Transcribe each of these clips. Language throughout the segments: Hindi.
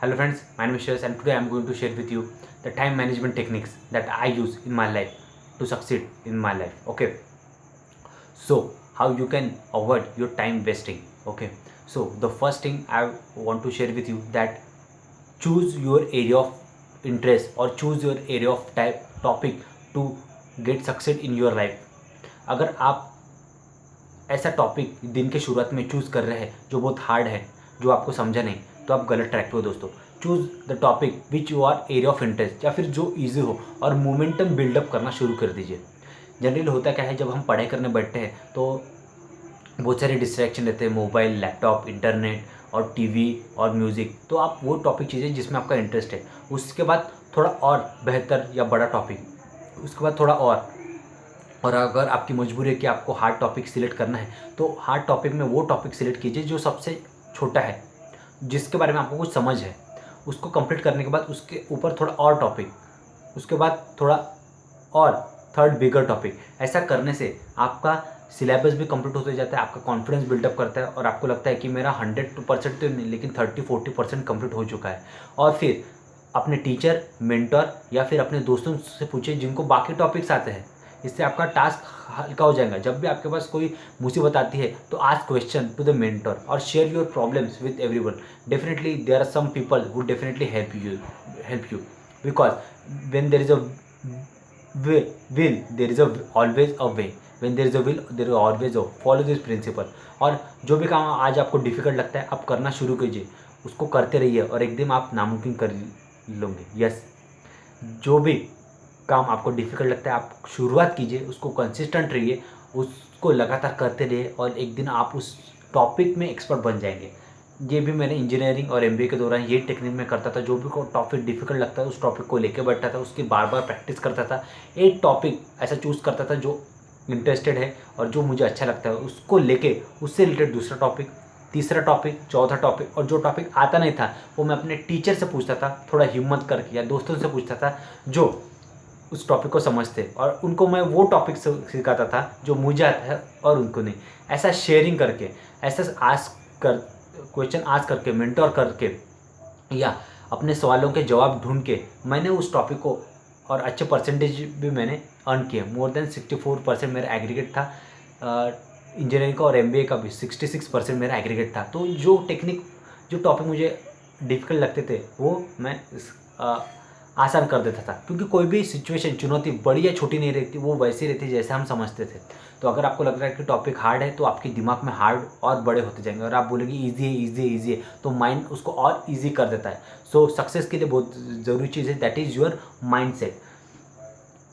Hello friends, my name is Shreyas and today I am going to share with you the time management techniques that I use in my life to succeed in my life. Okay, so how you can avoid your time wasting. Okay, so the first thing I want to share with you that choose your area of interest or choose your area of type topic to get succeed in your life. अगर आप ऐसा टॉपिक दिन के शुरुआत में चूज़ कर रहे हैं जो बहुत हार्ड है, जो आपको समझा नहीं, तो आप गलत ट्रैक पे हो दोस्तों। Choose the topic which you are area of interest या फिर जो ईजी हो और मोमेंटम बिल्डअप करना शुरू कर दीजिए। जनरली होता क्या है, जब हम पढ़ाई करने बैठते हैं तो बहुत सारे डिस्ट्रैक्शन रहते हैं, मोबाइल, लैपटॉप, इंटरनेट और टीवी और म्यूज़िक। तो आप वो टॉपिक चीज़ें जिसमें आपका इंटरेस्ट है, उसके बाद थोड़ा और बेहतर या बड़ा टॉपिक, उसके बाद थोड़ा और अगर आपकी मजबूरी है कि आपको हार्ड टॉपिक सिलेक्ट करना है, तो हार्ड टॉपिक में वो टॉपिक सिलेक्ट कीजिए जो सबसे छोटा है, जिसके बारे में आपको कुछ समझ है। उसको कंप्लीट करने के बाद उसके ऊपर थोड़ा और टॉपिक, उसके बाद थोड़ा और थर्ड बिगर टॉपिक। ऐसा करने से आपका सिलेबस भी कंप्लीट होते जाता है, आपका कॉन्फिडेंस बिल्डअप करता है और आपको लगता है कि मेरा 100% तो नहीं लेकिन 30-40% कंप्लीट हो चुका है। और फिर अपने टीचर, मेंटर या फिर अपने दोस्तों से पूछिए जिनको बाकी टॉपिक्स आते हैं। इससे आपका टास्क हल्का हो जाएगा। जब भी आपके पास कोई मुसीबत आती है तो ask question to the mentor और share your problems with everyone. Definitely there are some people who definitely help you because when there is a will there is a always a way, when there is a will there is always a follow this principle। और जो भी काम आज आपको डिफिकल्ट लगता है आप करना शुरू कीजिए, उसको करते रहिए और एक दिन आप नामुमकिन कर लोगे। यस, जो भी काम आपको डिफिकल्ट लगता है आप शुरुआत कीजिए, उसको कंसिस्टेंट रहिए, उसको लगातार करते रहिए और एक दिन आप उस टॉपिक में एक्सपर्ट बन जाएंगे। ये भी मैंने इंजीनियरिंग और एमबीए के दौरान ये टेक्निक में करता था। जो भी को टॉपिक डिफिकल्ट लगता है उस टॉपिक को लेके बैठता था, उसकी बार बार प्रैक्टिस करता था। एक टॉपिक ऐसा चूज़ करता था जो इंटरेस्टेड है और जो मुझे अच्छा लगता है, उसको लेके उससे रिलेटेड दूसरा टॉपिक, तीसरा टॉपिक, चौथा टॉपिक, और जो टॉपिक आता नहीं था वो मैं अपने टीचर से पूछता था, थोड़ा हिम्मत करके, या दोस्तों से पूछता था जो उस टॉपिक को समझते, और उनको मैं वो टॉपिक सिखाता था जो मुझे आता है और उनको नहीं। ऐसा शेयरिंग करके, ऐसा आस्क कर क्वेश्चन आस्क करके, मेंटोर करके या अपने सवालों के जवाब ढूंढ के मैंने उस टॉपिक को और अच्छे परसेंटेज भी मैंने अर्न किए। मोर देन 64% मेरा एग्रीगेट था। इंजीनियरिंग का और एमबीए का भी 66% मेरा एग्रीगेट था। तो जो टेक्निक, जो टॉपिक मुझे डिफ़िकल्ट लगते थे वो मैं आसान कर देता था, क्योंकि कोई भी सिचुएशन, चुनौती बड़ी या छोटी नहीं रहती, वो वैसी रहती जैसे हम समझते थे। तो अगर आपको लग रहा है कि टॉपिक हार्ड है तो आपके दिमाग में हार्ड और बड़े होते जाएंगे और आप बोलेंगे ईजी है, ईजी है, ईजी है, तो माइंड उसको और ईजी कर देता है। सो सक्सेस के लिए बहुत ज़रूरी चीज़ है, that is your mind set.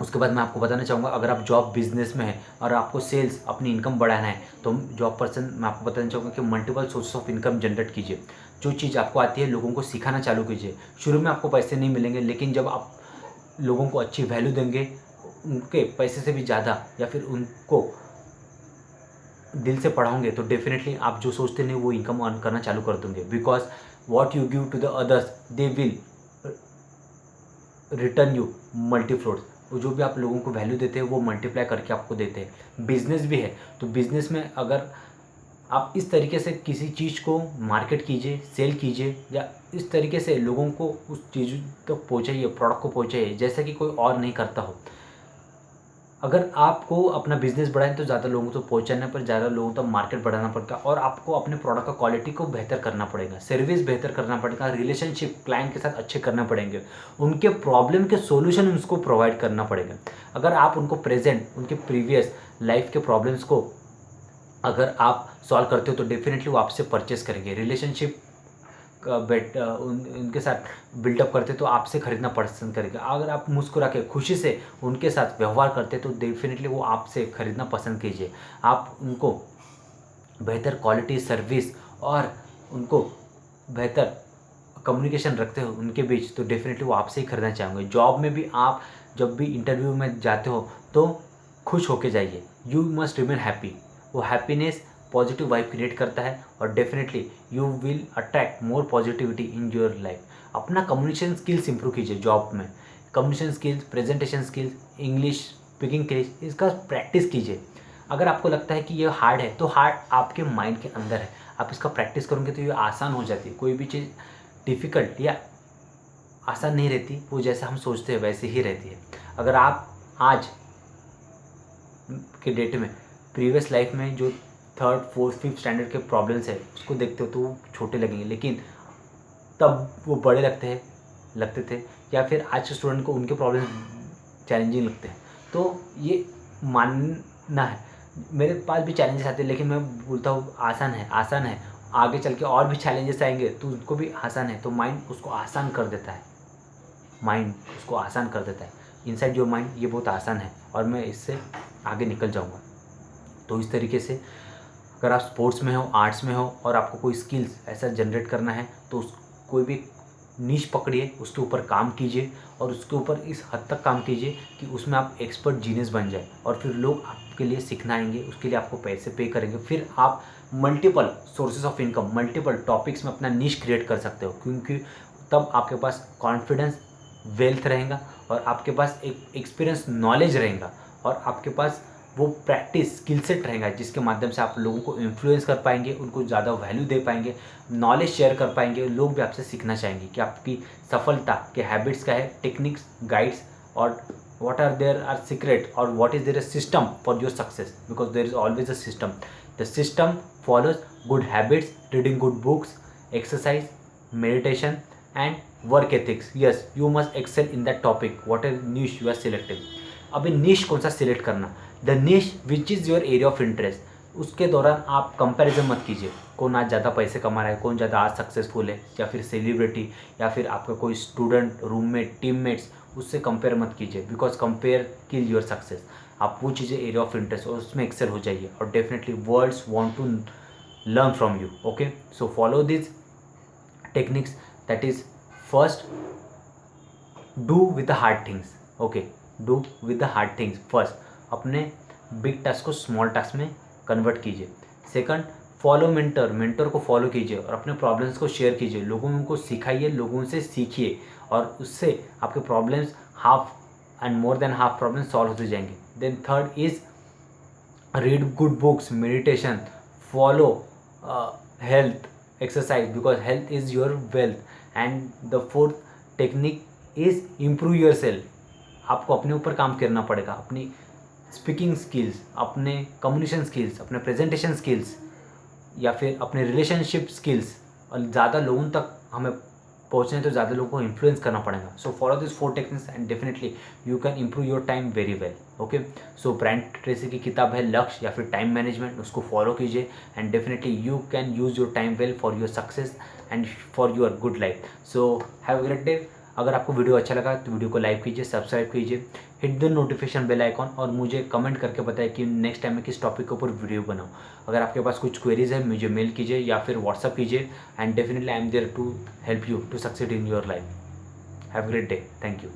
उसके बाद मैं आपको बताना चाहूँगा, अगर आप जॉब बिजनेस में हैं और आपको सेल्स, अपनी इनकम बढ़ाना है, तो जॉब पर्सन मैं आपको बताना चाहूँगा कि multiple source of income generate कीजिए। जो चीज़ आपको आती है लोगों को सिखाना चालू कीजिए। शुरू में आपको पैसे नहीं मिलेंगे, लेकिन जब आप लोगों को अच्छी वैल्यू देंगे, उनके पैसे से भी ज़्यादा, या फिर उनको दिल से पढ़ाओगे, तो डेफिनेटली आप जो सोचते नहीं वो इनकम अर्न करना चालू कर देंगे। Because what you give to the others they will return you multifold. जो भी आप लोगों को वैल्यू देते हैं वो मल्टीप्लाई करके आपको देते हैं। बिजनेस भी है, तो बिजनेस में अगर आप इस तरीके से किसी चीज़ को मार्केट कीजिए, सेल कीजिए, या इस तरीके से लोगों को उस चीज़ तक पहुँचाइए, प्रोडक्ट को पहुँचाइए जैसा कि कोई और नहीं करता हो। अगर आपको अपना बिजनेस बढ़ाएं तो ज़्यादा लोगों तक पहुंचाने पर, ज़्यादा लोगों तक मार्केट बढ़ाना पड़ता है, और आपको अपने प्रोडक्ट का क्वालिटी को बेहतर करना पड़ेगा, सर्विस बेहतर करना पड़ेगा, रिलेशनशिप क्लाइंट के साथ अच्छे करने पड़ेंगे, उनके प्रॉब्लम के सॉल्यूशन उसको प्रोवाइड करना पड़ेगा। अगर आप उनको प्रेजेंट, उनके प्रीवियस लाइफ के प्रॉब्लम्स को अगर आप सॉल्व करते हो तो डेफिनेटली वो आपसे परचेस करेंगे। रिलेशनशिप उनके साथ बिल्डअप करते तो आपसे खरीदना पसंद करेगा। अगर आप मुस्कुरा के खुशी से उनके साथ व्यवहार करते तो डेफिनेटली वो आपसे खरीदना पसंद कीजिए। आप उनको बेहतर क्वालिटी सर्विस और उनको बेहतर कम्युनिकेशन रखते हो उनके बीच, तो डेफिनेटली वो आपसे ही खरीदना चाहेंगे। जॉब में भी आप जब भी इंटरव्यू में जाते हो तो खुश होके जाइए। You must remain happy. वो हैप्पीनेस पॉजिटिव वाइब क्रिएट करता है और definitely you will attract more positivity in your life. अपना कम्युनिकेशन स्किल्स इंप्रूव कीजिए जॉब में। Communication skills, presentation skills, English speaking skills, इसका प्रैक्टिस कीजिए। अगर आपको लगता है कि ये हार्ड है तो हार्ड आपके माइंड के अंदर है, आप इसका प्रैक्टिस करोगे तो ये आसान हो जाती है। कोई भी चीज़ डिफ़िकल्ट या आसान नहीं रहती, वो जैसा हम सोचते हैं वैसे ही रहती है। अगर आप आज के डेट में प्रीवियस लाइफ में जो 3rd 4th 5th स्टैंडर्ड के प्रॉब्लम्स है उसको देखते हो तो वो छोटे लगेंगे, लेकिन तब वो बड़े लगते थे, या फिर आज के स्टूडेंट को उनके प्रॉब्लम चैलेंजिंग लगते हैं। तो ये मानना है, मेरे पास भी चैलेंजेस आते हैं, लेकिन मैं बोलता हूँ आसान है, आगे चल के और भी चैलेंजेस आएंगे तो उनको भी आसान है। तो माइंड उसको आसान कर देता है, इनसाइड योर माइंड ये बहुत आसान है और मैं इससे आगे निकल जाऊँगा। तो इस तरीके से अगर आप स्पोर्ट्स में हो, आर्ट्स में हो और आपको कोई स्किल्स ऐसा जनरेट करना है तो कोई भी नीश पकड़िए, उसके ऊपर काम कीजिए और उसके ऊपर इस हद तक काम कीजिए कि उसमें आप एक्सपर्ट जीनियस बन जाए, और फिर लोग आपके लिए सीखना आएंगे, उसके लिए आपको पैसे पे करेंगे। फिर आप multiple sources of income, multiple topics में अपना नीश क्रिएट कर सकते हो, क्योंकि तब आपके पास कॉन्फिडेंस, वेल्थ रहेगा और आपके पास एक एक्सपीरियंस, नॉलेज रहेगा और आपके पास वो प्रैक्टिस, स्किल सेट रहेगा जिसके माध्यम से आप लोगों को इन्फ्लुएंस कर पाएंगे, उनको ज़्यादा वैल्यू दे पाएंगे, नॉलेज शेयर कर पाएंगे। लोग भी आपसे सीखना चाहेंगे कि आपकी सफलता के हैबिट्स क्या है, टेक्निक्स, गाइड्स, और what are their are secret or what is their system for your success, because there is always a system. The system follows good habits, reading good books, exercise, meditation and work ethics. Yes, you must excel in that topic, whatever niche you are selecting. अभी niche कौन सा select करना, the niche which is your area of interest, उसके दौरान आप कंपैरिजन मत कीजिए कौन आज ज़्यादा पैसे कमा रहा है, कौन ज़्यादा आज सक्सेसफुल है, या फिर सेलिब्रिटी, या फिर आपका कोई स्टूडेंट, रूममेट, टीममेट्स, उससे कंपेयर मत कीजिए, because compare kill your success. आप वो चीज़ें एरिया ऑफ इंटरेस्ट और उसमें एक्सेल हो जाइए और definitely worlds want to learn from you. Okay, so follow this techniques, that is first do with the hard things. Okay, do with the hard things first, अपने बिग टास्क को स्मॉल टास्क में कन्वर्ट कीजिए। सेकंड, फॉलो मेंटर को फॉलो कीजिए और अपने प्रॉब्लम्स को शेयर कीजिए, लोगों को सिखाइए, लोगों से सीखिए और उससे आपके problems half and more than half problem solve होते जाएंगे। Then third is read good books, meditation, follow health exercise, because health is your wealth. And the fourth technique is improve yourself. आपको अपने ऊपर काम करना पड़ेगा, अपनी स्पीकिंग स्किल्स, अपने कम्युनिकेशन स्किल्स, अपने प्रेजेंटेशन स्किल्स, या फिर अपने रिलेशनशिप स्किल्स, और ज़्यादा लोगों तक हमें पहुँचने तो ज़्यादा लोगों को इन्फ्लुएंस करना पड़ेगा। So follow this 4 techniques and definitely you can improve your time very well. Okay, so Brian Tracy की किताब है लक्ष्य या फिर टाइम मैनेजमेंट, उसको फॉलो कीजिए and definitely you can use your time well for your success and for your good life. So have a great day. अगर आपको वीडियो अच्छा लगा तो वीडियो को लाइक कीजिए, सब्सक्राइब कीजिए, hit the notification bell icon, और मुझे कमेंट करके बताएं कि नेक्स्ट टाइम मैं किस टॉपिक के ऊपर वीडियो बनाऊं। अगर आपके पास कुछ क्वेरीज है मुझे मेल कीजिए या फिर व्हाट्सअप कीजिए, and definitely I am there to help you to succeed in your life. Have a great day, thank you.